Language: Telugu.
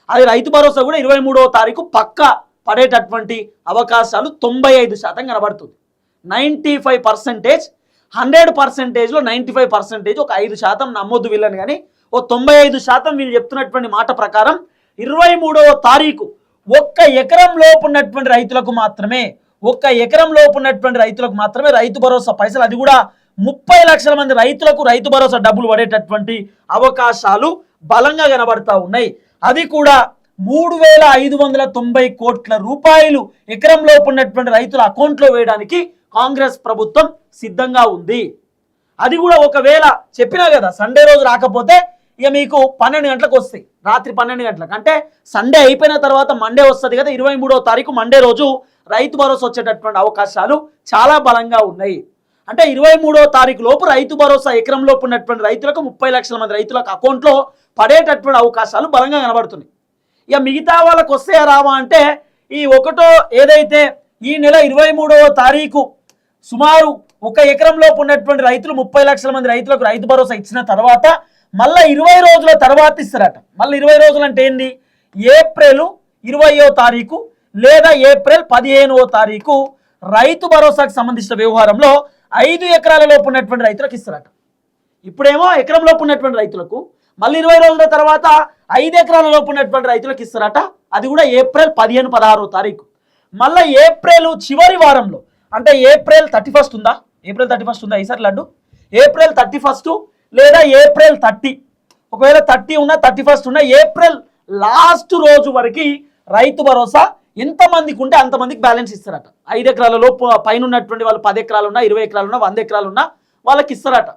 అది రైతు భరోసా కూడా 23వ తారీఖు పక్కా పడేటటువంటి అవకాశాలు 95% కనబడుతుంది. 95%, 100%లో 95%, ఒక 5% నమ్మొద్దు వీళ్ళని, కానీ ఓ 95% వీళ్ళు చెప్తున్నటువంటి మాట ప్రకారం 23వ తారీఖు ఒక్క ఎకరం లోపు ఉన్నటువంటి రైతులకు మాత్రమే, రైతు భరోసా పైసలు, అది కూడా 30 లక్షల మంది రైతులకు రైతు భరోసా డబ్బులు పడేటటువంటి అవకాశాలు బలంగా కనబడతా ఉన్నాయి. అది కూడా 3,590 కోట్ల రూపాయలు ఎకరం లోపు ఉన్నటువంటి రైతుల అకౌంట్లో వేయడానికి కాంగ్రెస్ ప్రభుత్వం సిద్ధంగా ఉంది. అది కూడా ఒకవేళ చెప్పినా కదా సండే రోజు రాకపోతే ఇక మీకు 12 గంటలకు వస్తాయి, రాత్రి 12 గంటలకు, అంటే సండే అయిపోయిన తర్వాత మండే వస్తుంది కదా, 23వ తారీఖు మండే రోజు రైతు భరోసా వచ్చేటటువంటి అవకాశాలు చాలా బలంగా ఉన్నాయి. అంటే 23వ తారీఖు లోపు రైతు భరోసా ఎకరం లోపు ఉన్నటువంటి రైతులకు 30 లక్షల మంది రైతులకు అకౌంట్లో పడేటటువంటి అవకాశాలు బలంగా కనబడుతున్నాయి. ఇక మిగతా వాళ్ళకు వస్తే రావా అంటే ఈ ఒకటో ఏదైతే ఈ నెల 23వ తారీఖు సుమారు ఒక ఎకరం లోపు ఉన్నటువంటి రైతులు 30 లక్షల మంది రైతులకు రైతు భరోసా ఇచ్చిన తర్వాత మళ్ళీ 20 రోజుల తర్వాత ఇస్తారట. మళ్ళీ 20 రోజులు అంటే ఏంది, ఏప్రిల్ 20వ తారీఖు లేదా ఏప్రిల్ 15వ తారీఖు రైతు భరోసాకు సంబంధించిన వ్యవహారంలో 5 ఎకరాల లోపు ఉన్నటువంటి రైతులకు ఇస్తారట. ఇప్పుడేమో ఎకరం లోపు ఉన్నటువంటి రైతులకు, మళ్ళీ 20 రోజుల తర్వాత 5 ఎకరాల లోపు ఉన్నటువంటి రైతులకు ఇస్తారట. అది కూడా ఏప్రిల్ 15-16వ తారీఖు. మళ్ళీ ఏప్రిల్ చివరి వారంలో, అంటే ఏప్రిల్ 31 ఉందా, ఏప్రిల్ 31 ఉందా ఈసారి లడ్డు, ఏప్రిల్ 31 లేదా ఏప్రిల్ 30, ఒకవేళ 30 ఉన్నా 31 ఉన్నా ఏప్రిల్ లాస్ట్ రోజు వరకు రైతు భరోసా ఎంతమందికి ఉంటే అంతమందికి బ్యాలెన్స్ ఇస్తారట. 5 ఎకరాల లోపు పైన ఉన్నటువంటి వాళ్ళు 10 ఎకరాలు ఉన్నా, 20 ఎకరాలు ఉన్నా, 100 ఎకరాలు ఉన్నా వాళ్ళకి ఇస్తారట.